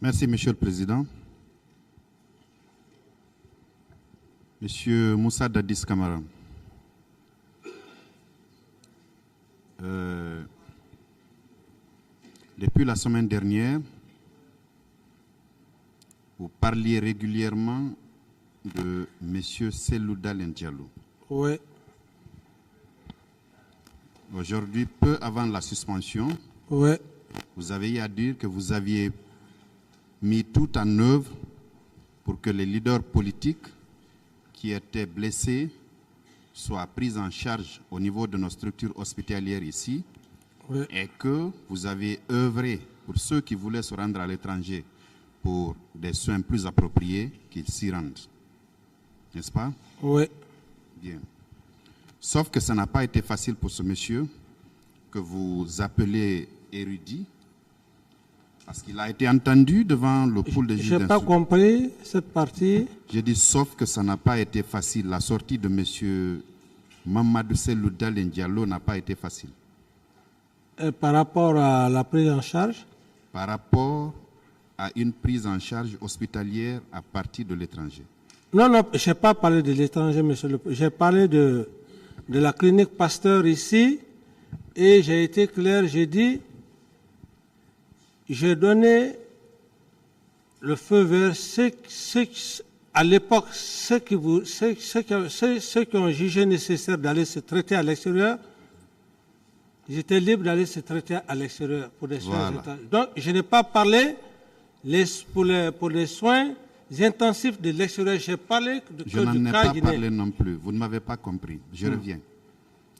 Merci, Monsieur le Président. Monsieur Moussa Dadis Camara, depuis la semaine dernière, vous parliez régulièrement de Monsieur Cellou Dalein Diallo. Oui. Aujourd'hui, peu avant la suspension, Oui. vous avez eu à dire que vous aviez mis tout en œuvre pour que les leaders politiques qui étaient blessés soient pris en charge au niveau de nos structures hospitalières ici, Oui. et que vous avez œuvré pour ceux qui voulaient se rendre à l'étranger pour des soins plus appropriés, qu'ils s'y rendent. N'est-ce pas? Oui. Bien. Sauf que ça n'a pas été facile pour ce monsieur que vous appelez érudit, parce qu'il a été entendu devant le pool des juges Je n'ai pas d'instruction. compris cette partie. J'ai dit sauf que ça n'a pas été facile. La sortie de monsieur Mamadou Cellou Dalein Diallo n'a pas été facile. Par rapport à la prise en charge. Par rapport à une prise en charge hospitalière à partir de l'étranger. Non, non, je n'ai pas parlé de l'étranger, monsieur le Président. J'ai parlé de la clinique Pasteur ici, et j'ai été clair, j'ai dit, j'ai donné le feu vert, à l'époque, ceux qui ont jugé nécessaire d'aller se traiter à l'extérieur, j'étais libre d'aller se traiter à l'extérieur pour des soins intensifs. Donc, je n'ai pas parlé pour les soins intensifs de l'extérieur. J'ai parlé de Je n'en ai pas parlé non plus. Vous ne m'avez pas compris. Je reviens.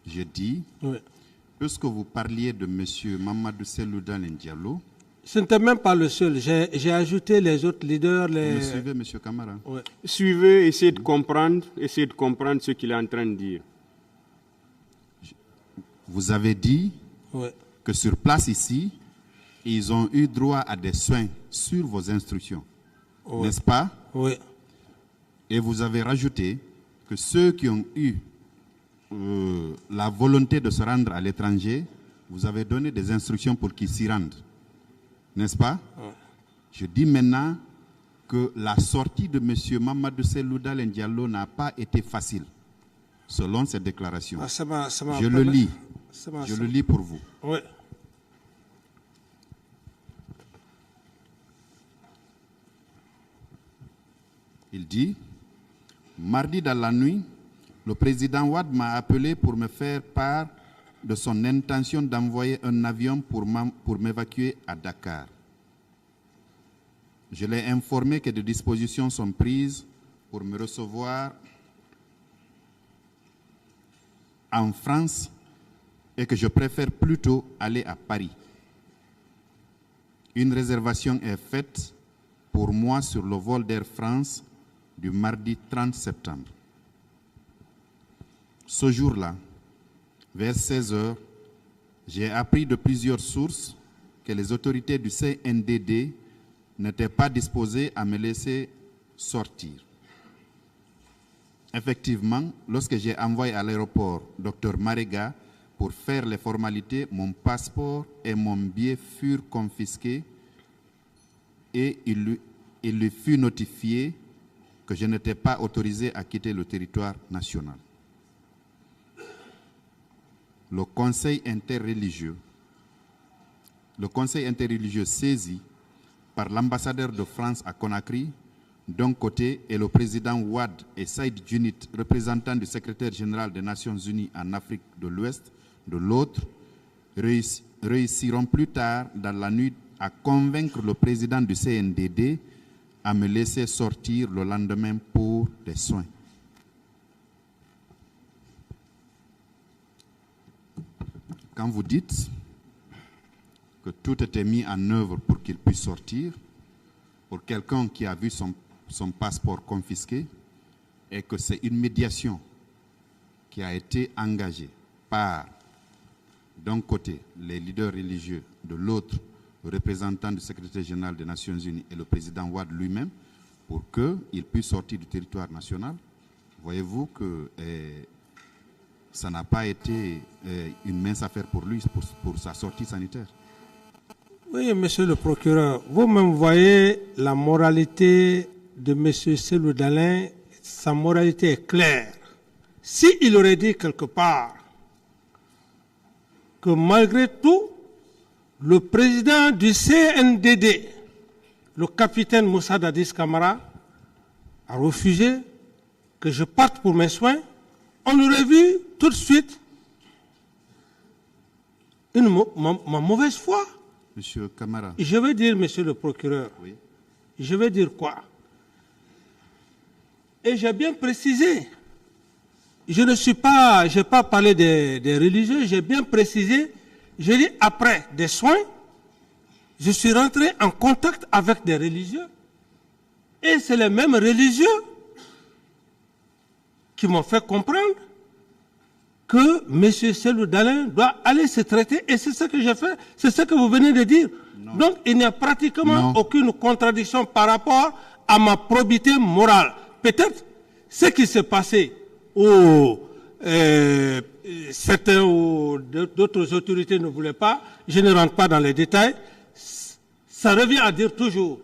Je dis, puisque vous parliez de M. Mamadou Cellou Dalein Diallo. Ce n'était même pas le seul. J'ai ajouté les autres leaders. Vous me suivez, M. Camara? Oui. Suivez, essayez de comprendre ce qu'il est en train de dire. Vous avez dit que sur place ici, ils ont eu droit à des soins sur vos instructions. N'est-ce pas? Oui. Et vous avez rajouté que ceux qui ont eu la volonté de se rendre à l'étranger, vous avez donné des instructions pour qu'ils s'y rendent. N'est-ce pas? Je dis maintenant que la sortie de M. Mamadou Cellou Dalein Diallo n'a pas été facile, selon ses déclarations. Je le lis. Je le lis pour vous. Oui. Il dit, mardi dans la nuit, le président Wade m'a appelé pour me faire part de son intention d'envoyer un avion pour m'évacuer à Dakar. Je l'ai informé que des dispositions sont prises pour me recevoir en France et que je préfère plutôt aller à Paris. Une réservation est faite pour moi sur le vol d'Air France du mardi 30 septembre. Ce jour-là, vers 16 h, j'ai appris de plusieurs sources que les autorités du CNDD n'étaient pas disposées à me laisser sortir. Effectivement, lorsque j'ai envoyé à l'aéroport Dr Marega pour faire les formalités, mon passeport et mon billet furent confisqués et il lui fut notifié que je n'étais pas autorisé à quitter le territoire national. Le Conseil interreligieux saisi par l'ambassadeur de France à Conakry, d'un côté, et le président Wade et Saïd Djounit, représentant du secrétaire général des Nations Unies en Afrique de l'Ouest, de l'autre, réussiront plus tard dans la nuit à convaincre le président du CNDD à me laisser sortir le lendemain pour des soins. Quand vous dites que tout était mis en œuvre pour qu'il puisse sortir, pour quelqu'un qui a vu son passeport confisqué, et que c'est une médiation qui a été engagée par, d'un côté, les leaders religieux, de l'autre, le représentant du secrétaire général des Nations Unies et le président Wade lui-même, pour qu'il puisse sortir du territoire national, voyez-vous que ça n'a pas été une mince affaire pour lui, pour sa sortie sanitaire. Oui, monsieur le procureur, vous-même voyez la moralité de monsieur Cellou Dalein, sa moralité est claire. S'il aurait dit quelque part que malgré tout, le président du CNDD, le capitaine Moussa Dadis Camara, a refusé que je parte pour mes soins, on aurait vu tout de suite ma mauvaise foi. Monsieur Camara. Je vais dire, monsieur le procureur, Oui. je vais dire quoi? Et j'ai bien précisé. Je n'ai pas parlé des religieux, j'ai bien précisé. J'ai dit, après des soins, je suis rentré en contact avec des religieux. Et c'est les mêmes religieux qui m'ont fait comprendre que M. Cellou Dalein doit aller se traiter. Et c'est ce que j'ai fait, c'est ce que vous venez de dire. Non. Donc, il n'y a pratiquement Non. aucune contradiction par rapport à ma probité morale. Peut-être ce qui s'est passé où certains ou d'autres autorités ne voulaient pas, je ne rentre pas dans les détails, ça revient à dire toujours.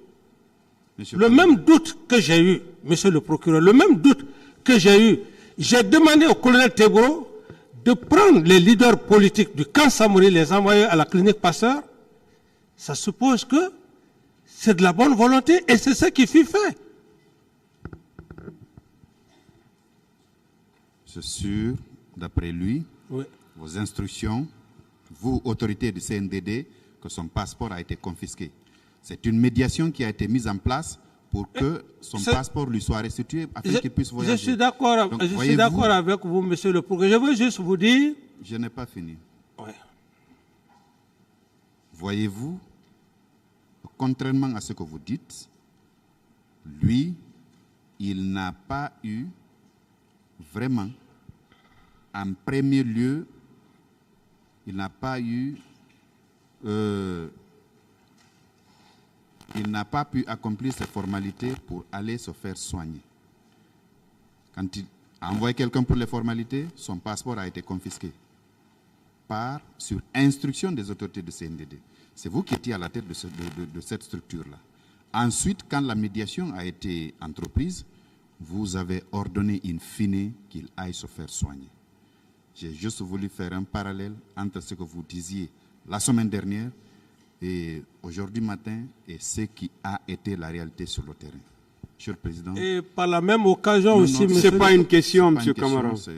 Monsieur Le Camara. même doute que j'ai eu, monsieur le procureur, le même doute que j'ai eu, j'ai demandé au colonel Teboro de prendre les leaders politiques du camp Samori, les envoyer à la clinique Pasteur. Ça suppose que c'est de la bonne volonté et c'est ce qui fut fait. C'est sûr, d'après lui, Oui. vos instructions, vous, autorité du CNDD, que son passeport a été confisqué. C'est une médiation qui a été mise en place pour que son passeport lui soit restitué afin qu'il puisse voyager. Je suis d'accord Donc, je suis voyez-vous, d'accord avec vous, monsieur le procureur. Je veux juste vous dire. Je n'ai pas fini. Ouais. Voyez-vous, contrairement à ce que vous dites, lui, il n'a pas eu vraiment, en premier lieu, il n'a pas eu, il n'a pas pu accomplir ses formalités pour aller se faire soigner. Quand il a envoyé quelqu'un pour les formalités, son passeport a été confisqué sur instruction des autorités de CNDD. C'est vous qui étiez à la tête de cette structure-là. Ensuite, quand la médiation a été entreprise, vous avez ordonné in fine qu'il aille se faire soigner. J'ai juste voulu faire un parallèle entre ce que vous disiez la semaine dernière et aujourd'hui matin et ce qui a été la réalité sur le terrain. Monsieur le Président. Et par la même occasion Non, aussi, non, monsieur C'est pas le- une question, c'est pas M. une question, Camara. c'est-